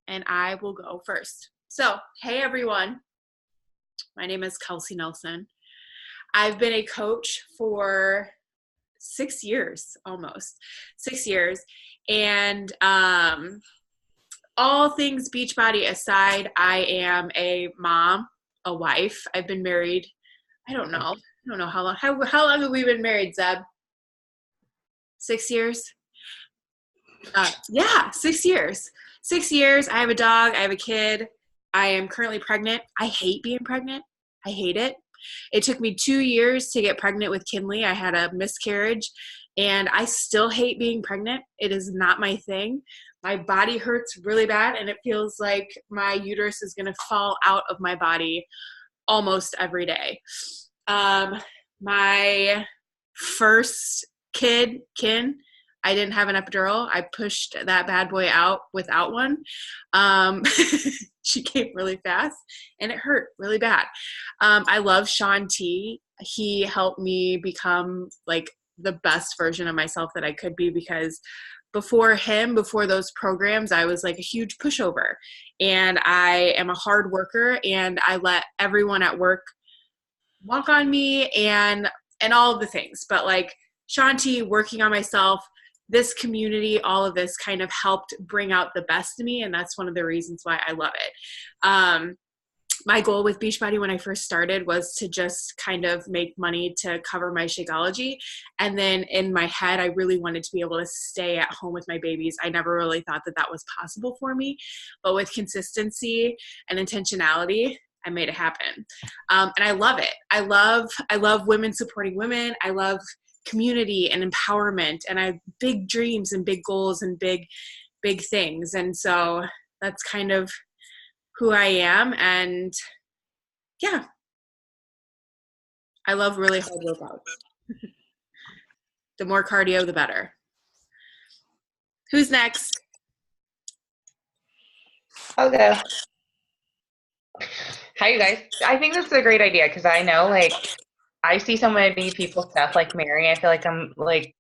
and I will go first. So, hey everyone, my name is Kelsey Nelson. I've been a coach for 6 years, almost 6 years, and all things Beachbody aside, I am a mom, a wife. I've been married, I don't know how long. How long have we been married, Zeb? 6 years? Yeah, 6 years. 6 years. I have a dog. I have a kid. I am currently pregnant. I hate being pregnant. I hate it. It took me 2 years to get pregnant with Kinley. I had a miscarriage, and I still hate being pregnant. It is not my thing. My body hurts really bad, and it feels like my uterus is going to fall out of my body almost every day. My first kid, Kin, I didn't have an epidural. I pushed that bad boy out without one. She came really fast, and it hurt really bad. I love Shaun T. He helped me become like the best version of myself that I could be, because before him, before those programs, I was like a huge pushover, and I am a hard worker, and I let everyone at work walk on me and all of the things. But like Shaun T, working on myself, this community, all of this kind of helped bring out the best in me, and that's one of the reasons why I love it. My goal with Beachbody when I first started was to just kind of make money to cover my Shakeology. And then in my head, I really wanted to be able to stay at home with my babies. I never really thought that that was possible for me. But with consistency and intentionality, I made it happen. And I love it. I love women supporting women. I love community and empowerment. And I have big dreams and big goals and big things. And so that's kind of who I am. And yeah, I love really hard workouts. The more cardio, the better. Who's next? Okay. Hi, you guys. I think this is a great idea because I know, like, I see so many people stuff like Mary. I feel like I'm like,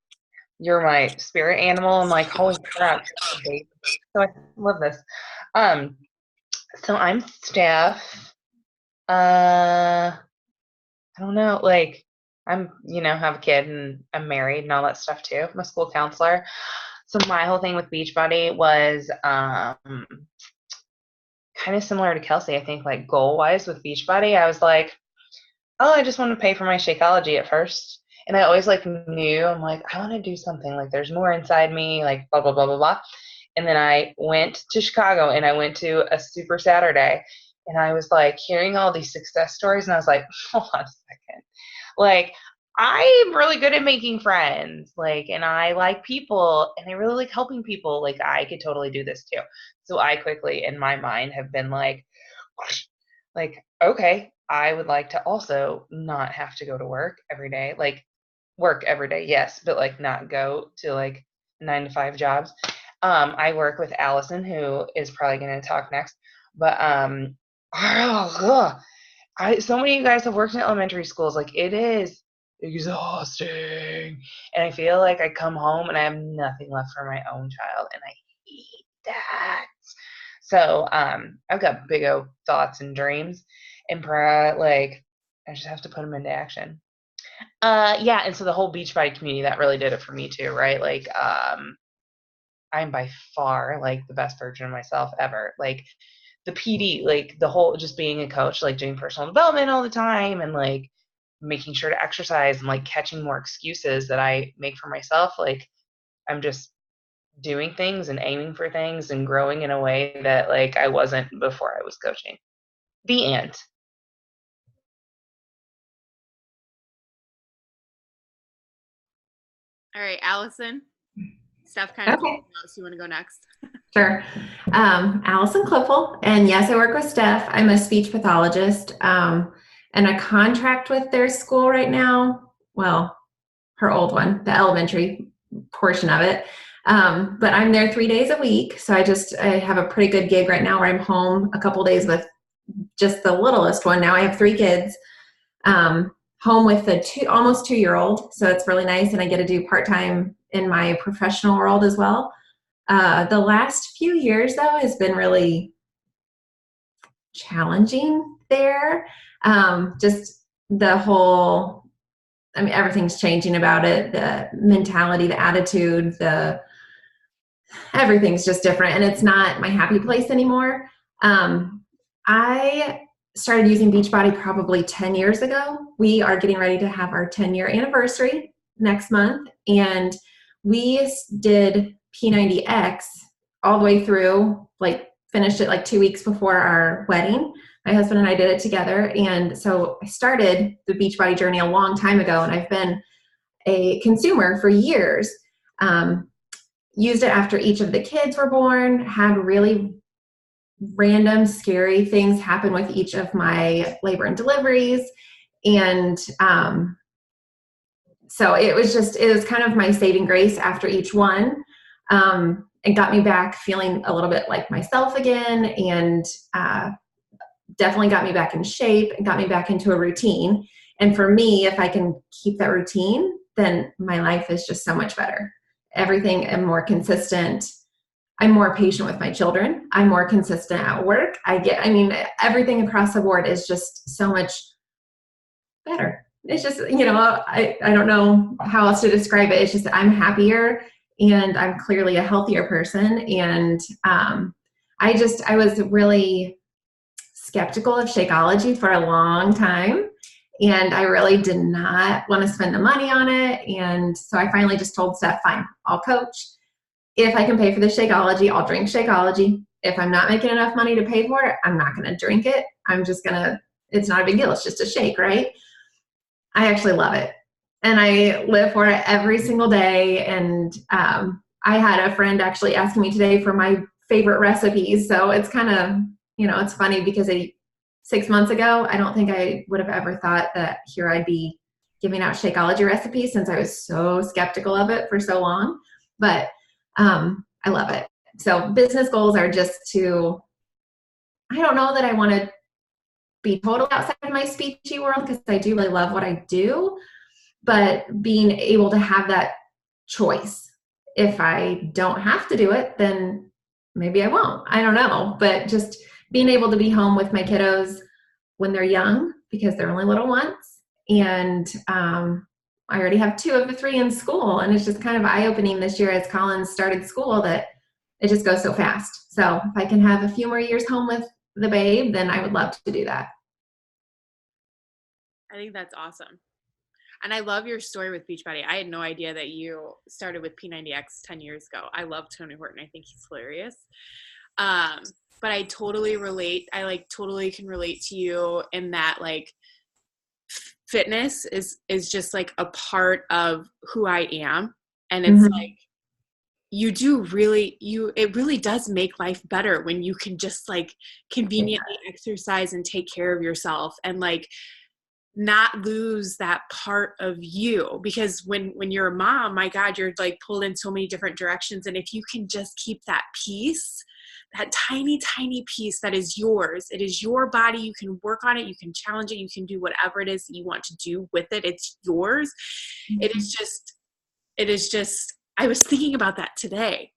you're my spirit animal. I'm like, holy crap. So I love this. So I'm Steph. I don't know, like, have a kid and I'm married and all that stuff too. I'm a school counselor. So my whole thing with Beachbody was kind of similar to Kelsey. I think like goal-wise with Beachbody, I was like, oh, I just want to pay for my Shakeology at first. And I always like knew, I'm like, I want to do something, like there's more inside me, like blah, blah, blah, blah, blah. And then I went to Chicago and I went to a Super Saturday and I was like hearing all these success stories and I was like, hold on a second. Like, I'm really good at making friends, like, and I like people and I really like helping people. Like, I could totally do this too. So I quickly, in my mind, have been like, okay, I would like to also not have to go to work every day. Like, work every day, yes, but like not go to like 9 to 5 jobs. I work with Allison, who is probably going to talk next, but so many of you guys have worked in elementary schools. Like, it is exhausting, and I feel like I come home and I have nothing left for my own child, and I hate that. So I've got big old thoughts and dreams, and like I just have to put them into action. Yeah, and so the whole Beachbody community, that really did it for me too, right? Like, I'm by far like the best version of myself ever. Like the PD, like the whole just being a coach, like doing personal development all the time and like making sure to exercise and like catching more excuses that I make for myself. Like, I'm just doing things and aiming for things and growing in a way that like I wasn't before I was coaching. The end. All right, Allison. Steph kind of Okay. knows. You want to go next? Sure. Allison Cliffel, and yes, I work with Steph. I'm a speech pathologist, and I contract with their school right now. Well, her old one, the elementary portion of it. But I'm there 3 days a week, so I have a pretty good gig right now where I'm home a couple days with just the littlest one. Now I have 3 kids. Home with the almost 2-year-old, so it's really nice, and I get to do part-time in my professional world as well. The last few years, though, has been really challenging there. Just the whole, I mean, everything's changing about it. The mentality, the attitude, everything's just different, and it's not my happy place anymore. I started using Beachbody probably 10 years ago. We are getting ready to have our 10-year anniversary next month, and we did P90X all the way through, like finished it like 2 weeks before our wedding. My husband and I did it together, and so I started the Beachbody journey a long time ago, and I've been a consumer for years. Used it after each of the kids were born, had really random, scary things happen with each of my labor and deliveries. And so it was kind of my saving grace after each one. It got me back feeling a little bit like myself again, and definitely got me back in shape and got me back into a routine. And for me, if I can keep that routine, then my life is just so much better. Everything am more consistent. I'm more patient with my children. I'm more consistent at work. Everything across the board is just so much better. It's just, I don't know how else to describe it. It's just, I'm happier and I'm clearly a healthier person. And I was really skeptical of Shakeology for a long time. And I really did not want to spend the money on it. And so I finally just told Steph, fine, I'll coach. If I can pay for the Shakeology, I'll drink Shakeology. If I'm not making enough money to pay for it, I'm not going to drink it. It's not a big deal. It's just a shake, right? I actually love it. And I live for it every single day. And I had a friend actually asking me today for my favorite recipes. So it's kind of, it's funny because 6 months ago, I don't think I would have ever thought that here I'd be giving out Shakeology recipes since I was so skeptical of it for so long. But I love it. So business goals are just I don't know that I want to be totally outside of my speechy world because I do really love what I do, but being able to have that choice. If I don't have to do it, then maybe I won't. I don't know. But just being able to be home with my kiddos when they're young, because they're only little ones. And I already have 2 of the 3 in school. And it's just kind of eye-opening this year as Collins started school that it just goes so fast. So if I can have a few more years home with the babe, then I would love to do that. I think that's awesome. And I love your story with Beachbody. I had no idea that you started with P90X 10 years ago. I love Tony Horton. I think he's hilarious. But I totally relate. I totally can relate to you in that fitness is just a part of who I am. And it's it really does make life better when you can just conveniently exercise and take care of yourself and not lose that part of you, because when you're a mom, my God, you're pulled in so many different directions. And if you can just keep that peace, that tiny, tiny piece that is yours, it is your body. You can work on it. You can challenge it. You can do whatever it is that you want to do with it. It's yours. Mm-hmm. It is just, I was thinking about that today.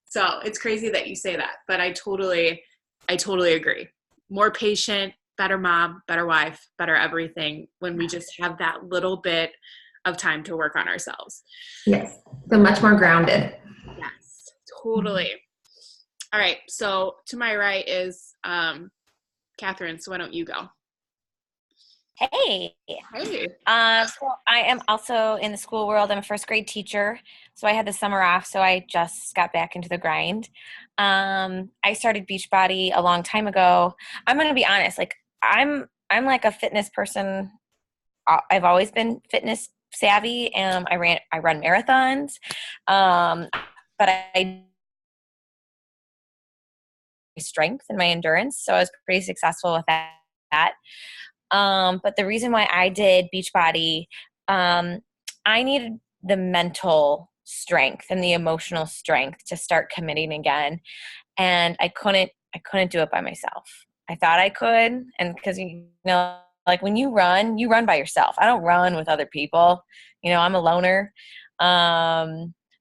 So it's crazy that you say that, but I totally agree. More patient, better mom, better wife, better everything when we just have that little bit of time to work on ourselves. Yes. So much more grounded. Yes, totally. All right. So to my right is Catherine. So why don't you go? Hey. Hey. So I am also in the school world. I'm a first grade teacher. So I had the summer off. So I just got back into the grind. I started Beachbody a long time ago. I'm going to be honest. I'm like a fitness person. I've always been fitness savvy. I run marathons. But I strength and my endurance. So I was pretty successful with that. But the reason why I did Beachbody, I needed the mental strength and the emotional strength to start committing again. And I couldn't do it by myself. I thought I could. And because, when you run by yourself. I don't run with other people. I'm a loner.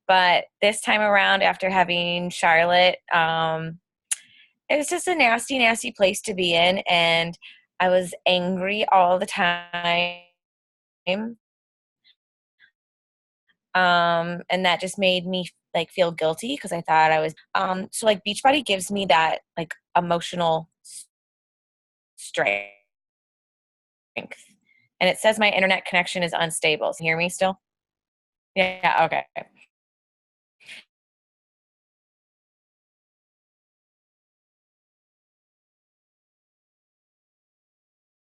But this time around, after having Charlotte, it was just a nasty, nasty place to be in. And I was angry all the time. And that just made me like feel guilty because I thought I was, so like Beachbody gives me that like emotional strength. And it says my internet connection is unstable. So you hear me still? Yeah, okay.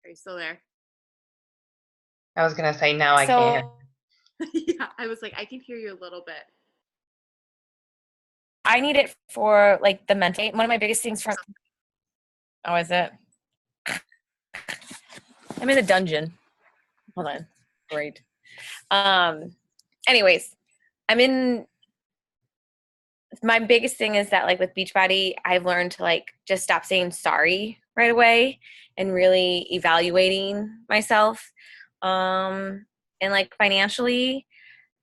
Are you still there? I was gonna say no, I can't. Yeah, I was like, I can hear you a little bit. I need it for like the mental. One of my biggest things from. Oh, is it? I'm in a dungeon. Hold on. Great. Anyways, I'm in. My biggest thing is that like with Beachbody, I've learned to like just stop saying sorry right away and really evaluating myself. And like financially,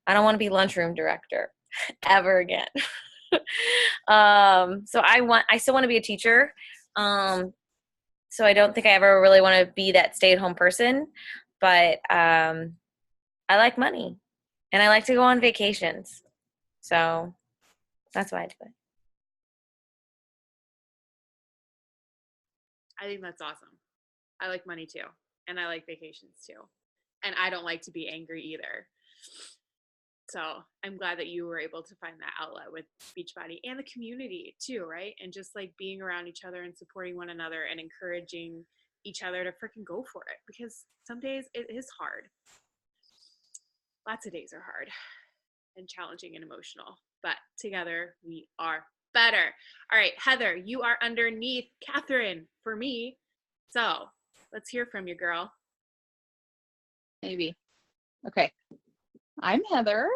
I don't want to be lunchroom director ever again. So I still want to be a teacher. So I don't think I ever really want to be that stay-at-home person, but I like money and I like to go on vacations. So that's why I do it. I think that's awesome. I like money too, and I like vacations too, and I don't like to be angry either. So I'm glad that you were able to find that outlet with Beachbody and the community too, right? And just like being around each other and supporting one another and encouraging each other to freaking go for it, because some days it is hard. Lots of days are hard and challenging and emotional, but together we are better. All right, Heather, you are underneath Catherine for me. So let's hear from you, girl. Maybe. Okay. I'm Heather.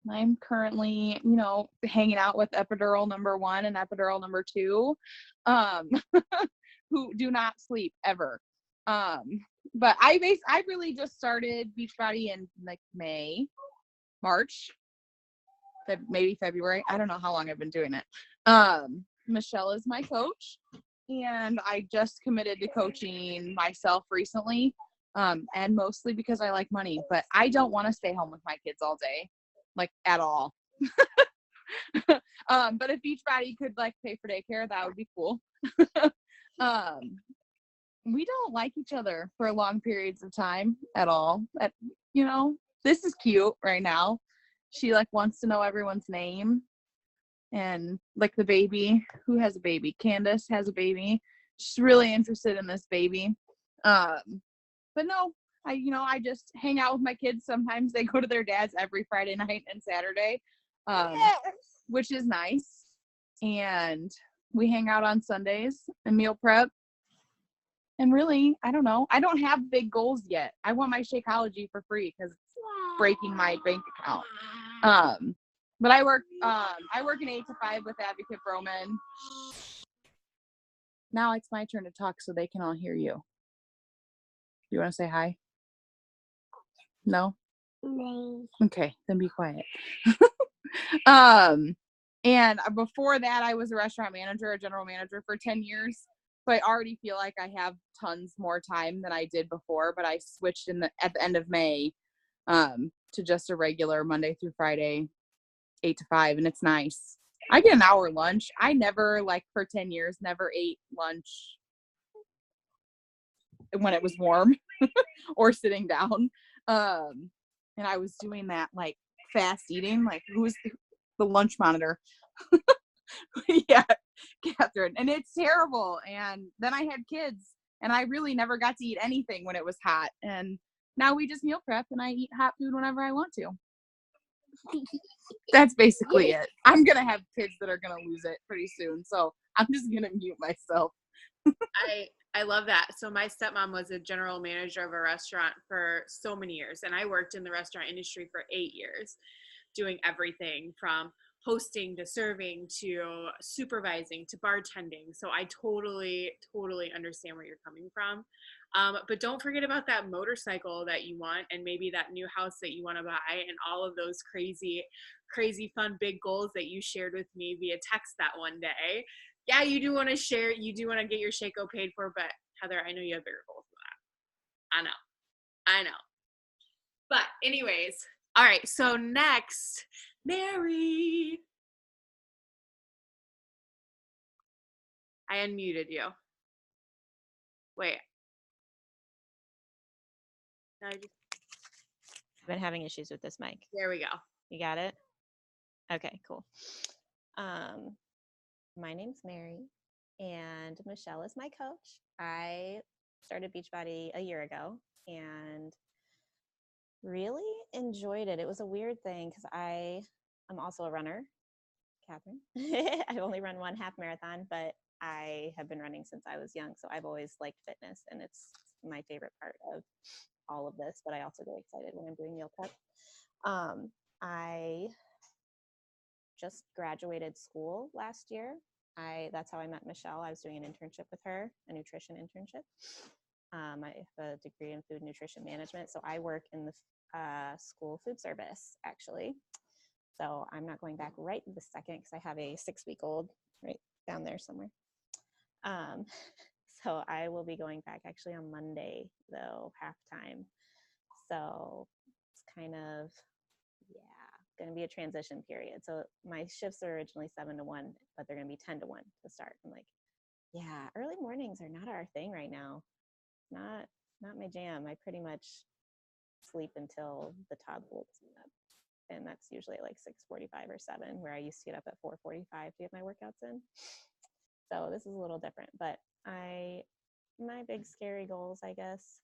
I'm currently, hanging out with epidural number 1 and epidural number 2, who do not sleep ever. But I really just started Beachbody in like March, maybe February. I don't know how long I've been doing it. Michelle is my coach, and I just committed to coaching myself recently. And mostly because I like money, but I don't want to stay home with my kids all day, like at all. But if Beachbody could like pay for daycare, that would be cool. We don't like each other for long periods of time at all. This is cute right now. She like wants to know everyone's name, and like the baby, who has a baby? Candace has a baby. She's really interested in this baby. But no, I just hang out with my kids. Sometimes they go to their dad's every Friday night and Saturday, which is nice. And we hang out on Sundays and meal prep. And really, I don't know. I don't have big goals yet. I want my Shakeology for free because it's breaking my bank account. But I work an 8 to 5 with Advocate Broman. Now it's my turn to talk so they can all hear you. Do you want to say hi? No? No. Okay, then be quiet. And before that, I was a restaurant manager, a general manager for 10 years. So I already feel like I have tons more time than I did before, but I switched at the end of May to just a regular Monday through Friday, 8 to 5, and it's nice. I get an hour lunch. I never, for 10 years, never ate lunch when it was warm or sitting down. And I was doing that, fast eating, who's the lunch monitor? Yeah, Catherine. And it's terrible. And then I had kids, and I really never got to eat anything when it was hot. And now we just meal prep, and I eat hot food whenever I want to. That's basically it. I'm going to have kids that are going to lose it pretty soon. So I'm just going to mute myself. I love that. So my stepmom was a general manager of a restaurant for so many years, and I worked in the restaurant industry for 8 years, doing everything from hosting to serving to supervising to bartending. So I totally understand where you're coming from. But don't forget about that motorcycle that you want, and maybe that new house that you want to buy, and all of those crazy crazy fun big goals that you shared with me via text that one day. Yeah, you do want to share, you do want to get your Shaco paid for, but Heather, I know you have bigger goals than that. I know. But anyways, all right, so next, Mary. I unmuted you. Wait. No, I've been having issues with this mic. there we go. You got it? Okay, cool. My name's Mary, and Michelle is my coach. I started Beachbody a year ago and really enjoyed it. It was a weird thing because I'm also a runner, Catherine. I've only run one half marathon, but I have been running since I was young, so I've always liked fitness, and it's my favorite part of all of this, but I also get excited when I'm doing meal prep. I just graduated school last year. That's how I met Michelle. I was doing an internship with her, a nutrition internship. I have a degree in food nutrition management, so I work in the school food service, actually. So I'm not going back right this second because I have a 6-week-old right down there somewhere. So I will be going back actually on Monday, though, half-time. So it's kind of, going to be a transition period. So my shifts are originally 7 to 1, but they're going to be 10 to 1 to start. I'm like, yeah, early mornings are not our thing right now. Not my jam. I pretty much sleep until the toddler wakes me up. And that's usually like 6:45 or 7, where I used to get up at 4:45 to get my workouts in. So this is a little different, but my big scary goals, I guess,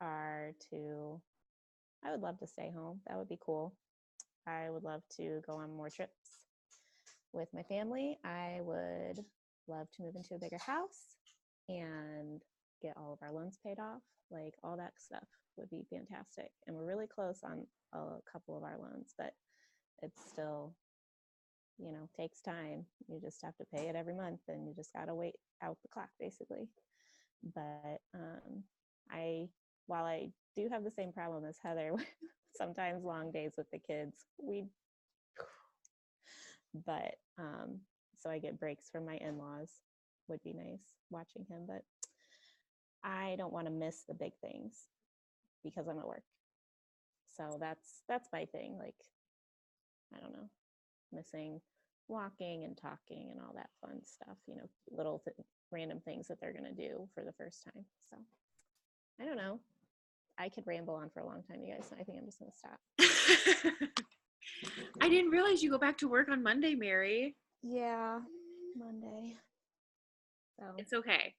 are I would love to stay home. That would be cool. I would love to go on more trips with my family. I would love to move into a bigger house and get all of our loans paid off. Like, all that stuff would be fantastic. And we're really close on a couple of our loans, but it's still, takes time. You just have to pay it every month, and you just got to wait out the clock, basically. But while I do have the same problem as Heather, sometimes long days with the kids, so I get breaks from my in-laws. Would be nice watching him, but I don't want to miss the big things because I'm at work. So that's my thing. Like, I don't know, missing walking and talking and all that fun stuff, little random things that they're going to do for the first time. So I don't know. I could ramble on for a long time, you guys. So I think I'm just going to stop. I didn't realize you go back to work on Monday, Mary. Yeah, Monday. So It's okay.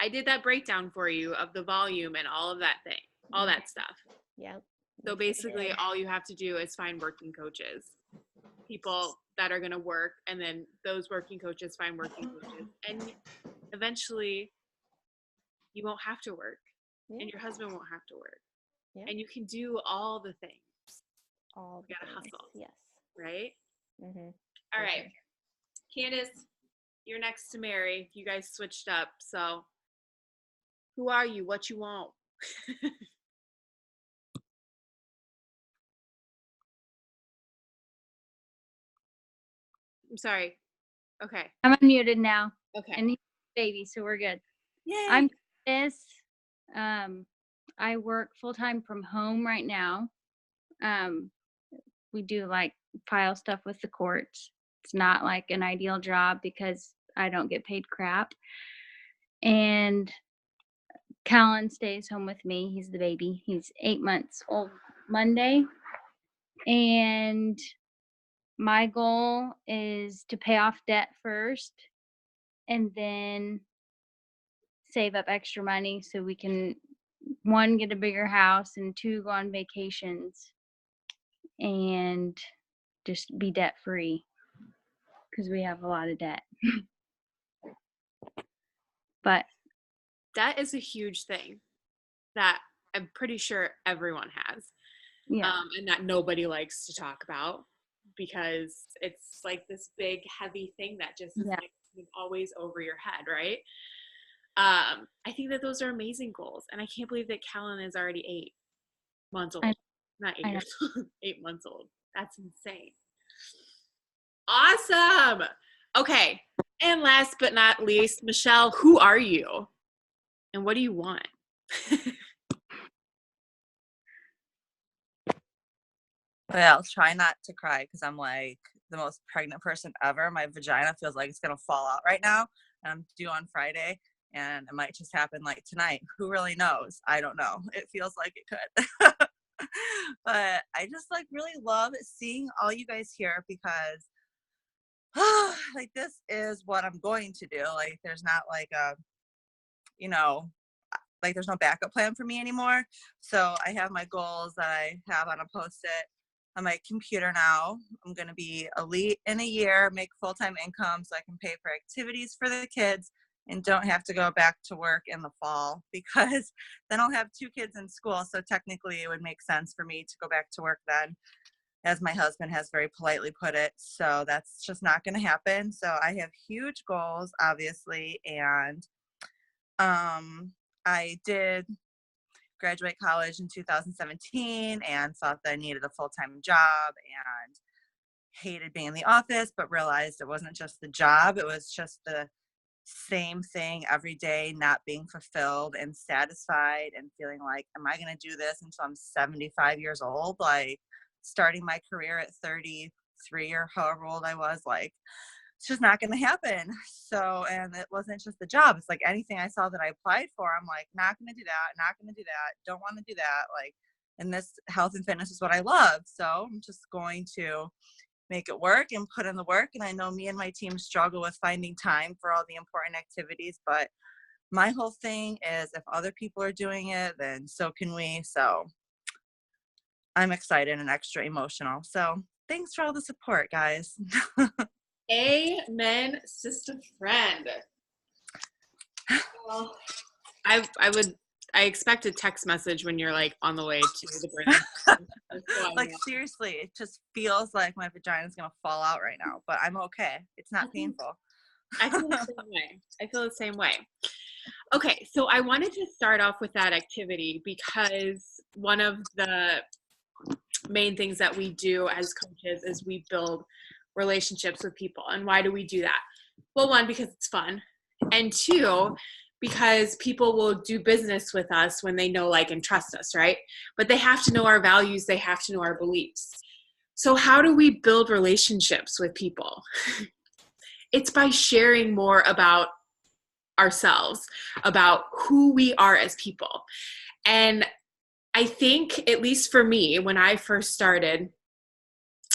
I did that breakdown for you of the volume and all of that thing, all that stuff. Yep. So basically all you have to do is find working coaches, people that are going to work, and then those working coaches find working coaches. And eventually you won't have to work, and your husband won't have to work. Yeah. And you can do all the things. All you gotta things. hustle. Yes. Right? Mm-hmm. All right. Candace, you're next to Mary. You guys switched up. So who are you? What you want? I'm sorry. Okay. I'm unmuted now. Okay. And he's a baby, so we're good. Yay. I'm Candace. I work full-time from home right now. We do like file stuff with the courts. It's not like an ideal job because I don't get paid crap. And Callan stays home with me. He's the baby. He's 8 months old Monday. And my goal is to pay off debt first and then save up extra money so we can, 1, get a bigger house, and 2, go on vacations and just be debt free because we have a lot of debt. But that is a huge thing that I'm pretty sure everyone has. yeah, And that nobody likes to talk about because it's like this big heavy thing that just is like always over your head, right? I think that those are amazing goals, and I can't believe that Callan is already 8 months old. Not 8 years old, 8 months old. That's insane. Awesome. Okay. And last but not least, Michelle, who are you? And what do you want? Well, try not to cry because I'm like the most pregnant person ever. My vagina feels like it's going to fall out right now. And I'm due on Friday. And it might just happen like tonight. Who really knows? I don't know. It feels like it could. But I just like really love seeing all you guys here because like this is what I'm going to do. Like there's not like a, you know, like there's no backup plan for me anymore. So I have my goals that I have on a post-it on my computer now. I'm going to be elite in a year, make full-time income so I can pay for activities for the kids and don't have to go back to work in the fall because then I'll have 2 kids in school. So technically it would make sense for me to go back to work then, as my husband has very politely put it. So that's just not going to happen. So I have huge goals, obviously. And I did graduate college in 2017 and thought that I needed a full-time job and hated being in the office, but realized it wasn't just the job. It was just the same thing every day, not being fulfilled and satisfied and feeling like, am I going to do this until I'm 75 years old? Like starting my career at 33 or however old I was, like it's just not going to happen. So, and it wasn't just the job. It's like anything I saw that I applied for, I'm like, not going to do that, not going to do that, don't want to do that. Like, and this health and fitness is what I love. So I'm just going to make it work and put in the work. And I know me and my team struggle with finding time for all the important activities, but my whole thing is if other people are doing it, then so can we. So I'm excited and extra emotional. So thanks for all the support, guys. Amen, sister friend. Well, I expect a text message when you're like on the way to the bridge. Like seriously, it just feels like my vagina is gonna fall out right now, but I'm okay. It's not painful. I feel the same way. I feel the same way. Okay, so I wanted to start off with that activity because one of the main things that we do as coaches is we build relationships with people. And why do we do that? Well, 1, because it's fun. And 2, because people will do business with us when they know, like, and trust us, right? But they have to know our values. They have to know our beliefs. So how do we build relationships with people? It's by sharing more about ourselves, about who we are as people. And I think, at least for me, when I first started,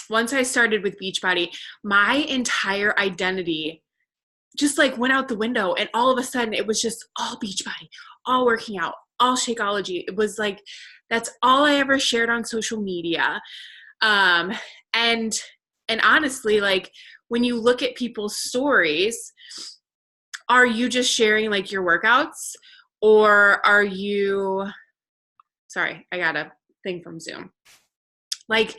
once I started with Beachbody, my entire identity just like went out the window, and all of a sudden it was just all Beachbody, all working out, all Shakeology. It was like, that's all I ever shared on social media. And honestly, like when you look at people's stories, are you just sharing like your workouts, or are you, sorry, I got a thing from Zoom. Like,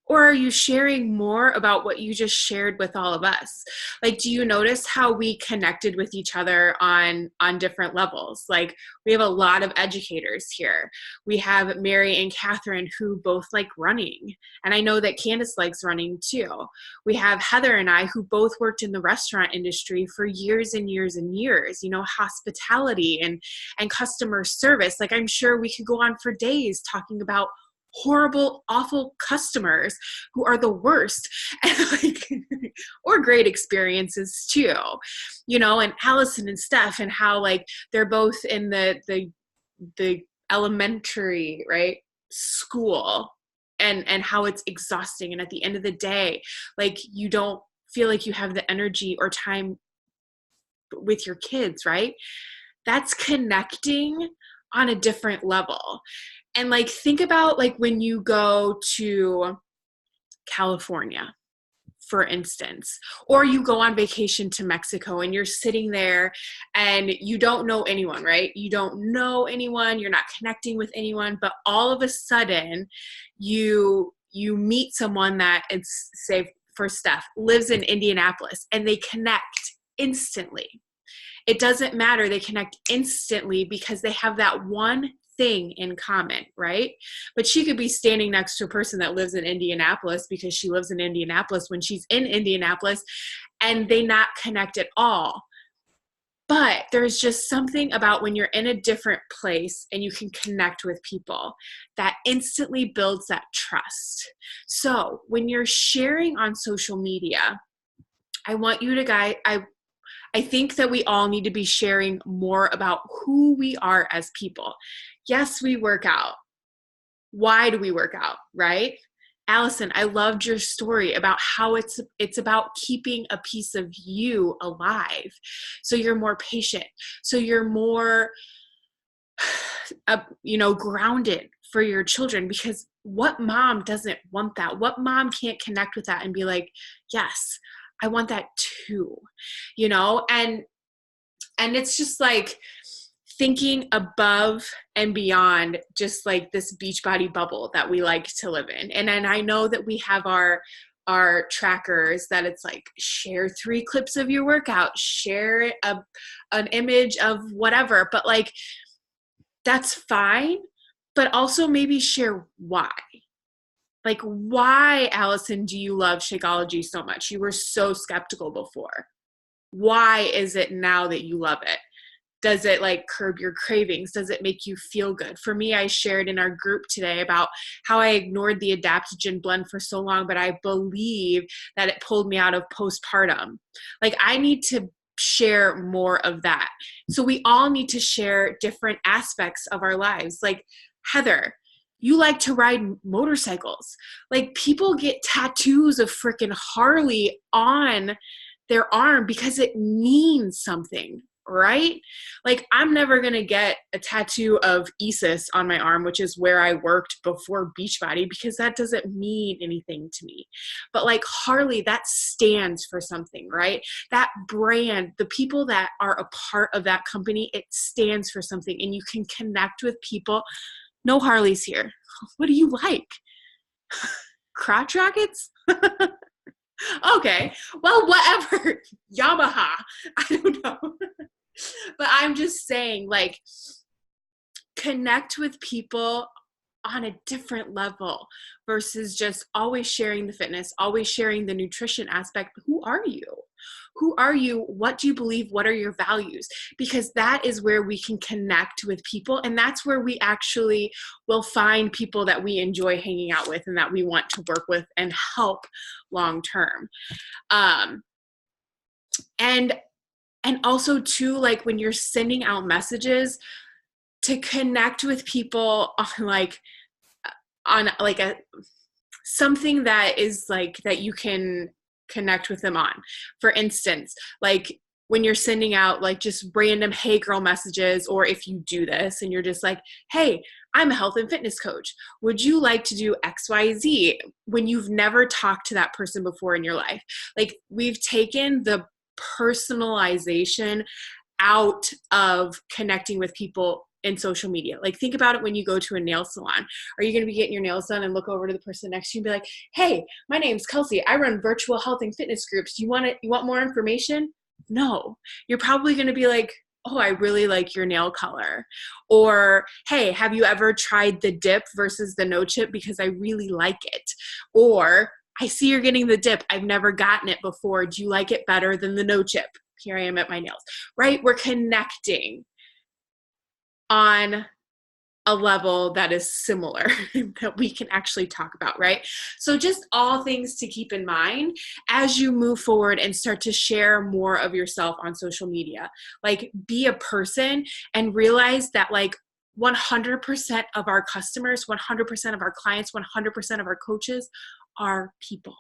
or are you sharing more about what you just shared with all of us? Like, do you notice how we connected with each other on different levels? Like, we have a lot of educators here. We have Mary and Catherine who both like running. And I know that Candace likes running too. We have Heather and I who both worked in the restaurant industry for years and years and years, you know, hospitality and customer service. Like, I'm sure we could go on for days talking about horrible, awful customers who are the worst, and like, or great experiences too, you know, and Allison and Steph, and how like they're both in the elementary, right, school, and how it's exhausting. And at the end of the day, like, you don't feel like you have the energy or time with your kids, right? That's connecting on a different level. And like, think about like when you go to California, for instance, or you go on vacation to Mexico and you're sitting there and you don't know anyone, right? You don't know anyone, you're not connecting with anyone, but all of a sudden you meet someone that, it's, say for Steph, lives in Indianapolis, and they connect instantly. It doesn't matter. They connect instantly because they have that one thing in common, right? But she could be standing next to a person that lives in Indianapolis because she lives in Indianapolis when she's in Indianapolis, and they not connect at all. But there's just something about when you're in a different place and you can connect with people that instantly builds that trust. So when you're sharing on social media, I want you to I think that we all need to be sharing more about who we are as people. Yes, we work out. Why do we work out, right? Allison, I loved your story about how it's about keeping a piece of you alive. So you're more patient. So you're more, grounded for your children, because what mom doesn't want that? What mom can't connect with that and be like, yes, I want that too, and it's just like thinking above and beyond just like this Beachbody bubble that we like to live in. And then I know that we have our trackers that it's like, share 3 clips of your workout, share an image of whatever, but like, that's fine. But also maybe share why. Like, why, Allison, do you love Shakeology so much? You were so skeptical before. Why is it now that you love it? Does it like curb your cravings? Does it make you feel good? For me, I shared in our group today about how I ignored the adaptogen blend for so long, but I believe that it pulled me out of postpartum. Like, I need to share more of that. So we all need to share different aspects of our lives. Like, Heather, you like to ride motorcycles. Like, people get tattoos of freaking Harley on their arm because it means something, right? Like, I'm never going to get a tattoo of Isis on my arm, which is where I worked before Beachbody, because that doesn't mean anything to me. But like Harley, that stands for something, right? That brand, the people that are a part of that company, it stands for something, and you can connect with people. No Harleys here. What do you like? Crotch rockets? Okay, well, whatever. Yamaha. I don't know. But I'm just saying, like, connect with people on a different level versus just always sharing the fitness, always sharing the nutrition aspect. Who are you? Who are you? What do you believe? What are your values? Because that is where we can connect with people. And that's where we actually will find people that we enjoy hanging out with and that we want to work with and help long term. And also too, like when you're sending out messages, to connect with people on something that is like that you can connect with them on. For instance, like when you're sending out like just random hey girl messages, or if you do this and you're just like, hey, I'm a health and fitness coach, would you like to do XYZ, when you've never talked to that person before in your life? Like, we've taken the personalization out of connecting with people in social media. Like, think about it when you go to a nail salon. Are you going to be getting your nails done and look over to the person next to you and be like, hey, my name's Kelsey. I run virtual health and fitness groups. You want more information? No. You're probably going to be like, oh, I really like your nail color. Or, hey, have you ever tried the dip versus the no chip? Because I really like it. Or, I see you're getting the dip. I've never gotten it before. Do you like it better than the no chip? Here I am at my nails, right? We're connecting on a level that is similar that we can actually talk about, right? So just all things to keep in mind as you move forward and start to share more of yourself on social media. Like, be a person and realize that like 100% of our customers, 100% of our clients, 100% of our coaches are people.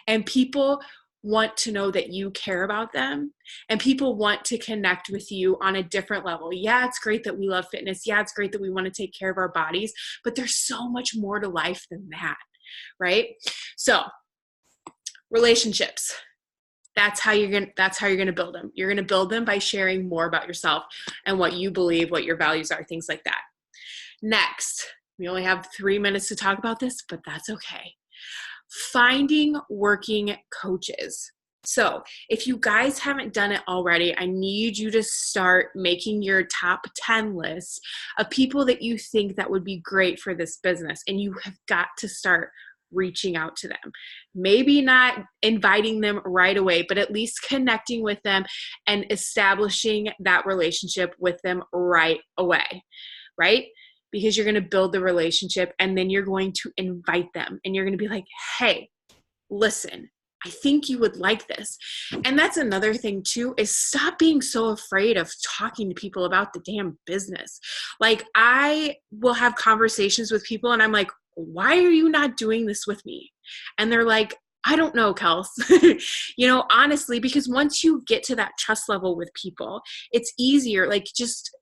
And people want to know that you care about them, and people want to connect with you on a different level. Yeah, it's great that we love fitness. Yeah, it's great that we want to take care of our bodies, but there's so much more to life than that, right? So, relationships. That's how you're going to build them. You're going to build them by sharing more about yourself and what you believe, what your values are, things like that. Next, we only have 3 minutes to talk about this, but that's okay. Finding working coaches. So if you guys haven't done it already, I need you to start making your top 10 list of people that you think that would be great for this business. And you have got to start reaching out to them. Maybe not inviting them right away, but at least connecting with them and establishing that relationship with them right away, right? Because you're going to build the relationship and then you're going to invite them and you're going to be like, hey, listen, I think you would like this. And that's another thing too, is stop being so afraid of talking to people about the damn business. Like, I will have conversations with people and I'm like, why are you not doing this with me? And they're like, I don't know, Kels. Honestly, because once you get to that trust level with people, it's easier. Like, just,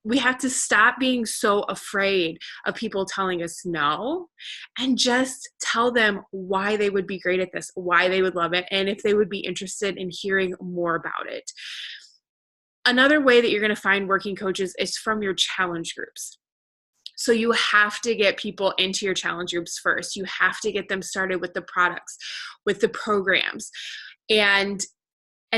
we have to stop being so afraid of people telling us no and just tell them why they would be great at this, why they would love it, and if they would be interested in hearing more about it. Another way that you're going to find working coaches is from your challenge groups. So you have to get people into your challenge groups first. You have to get them started with the products, with the programs. And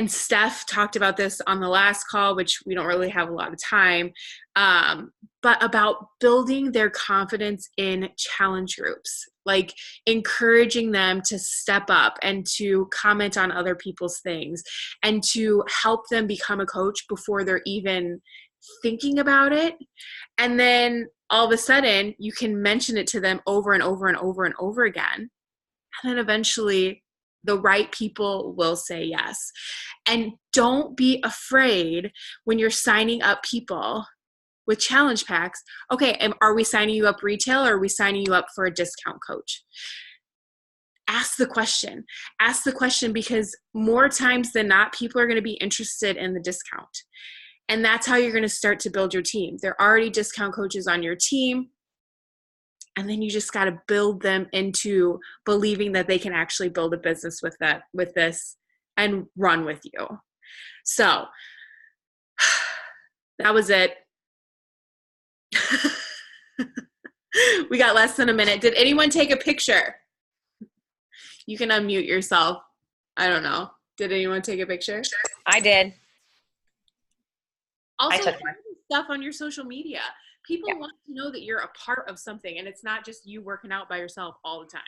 Steph talked about this on the last call, which we don't really have a lot of time, but about building their confidence in challenge groups, like encouraging them to step up and to comment on other people's things and to help them become a coach before they're even thinking about it. And then all of a sudden you can mention it to them over and over and over and over again. And then eventually the right people will say yes. And don't be afraid when you're signing up people with challenge packs. Okay, are we signing you up retail or are we signing you up for a discount coach? Ask the question. Ask the question, because more times than not, people are going to be interested in the discount. And that's how you're going to start to build your team. There are already discount coaches on your team. And then you just got to build them into believing that they can actually build a business with this and run with you. So that was it. We got less than a minute. Did anyone take a picture? You can unmute yourself. I don't know. Did anyone take a picture? I did. Also, I took share this stuff on your social media. People want to know that you're a part of something, and it's not just you working out by yourself all the time.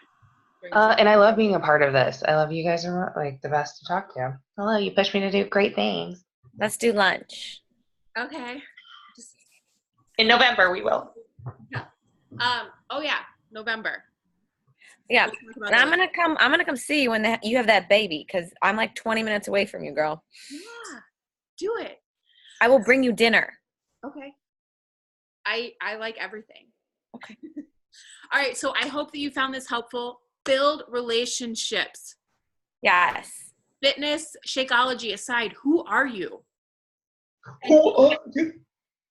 And I love being a part of this. I love you guys are like the best to talk to. Hello, you push me to do great things. Let's do lunch. Okay. In November, we will. Yeah. Oh yeah, November. Yeah, We'll talk about and that I'm gonna come see you when you have that baby, because I'm like 20 minutes away from you, girl. Yeah, do it. I will bring you dinner. Okay. I like everything. Okay. All right, so I hope that you found this helpful. Build relationships. Yes. Fitness, Shakeology aside, who are you?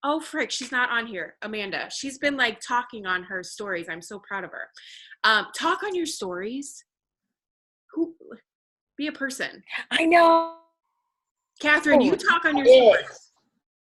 Oh, frick, she's not on here. Amanda. She's been like talking on her stories. I'm so proud of her. Talk on your stories. Be a person. I know. Catherine, you talk on your stories.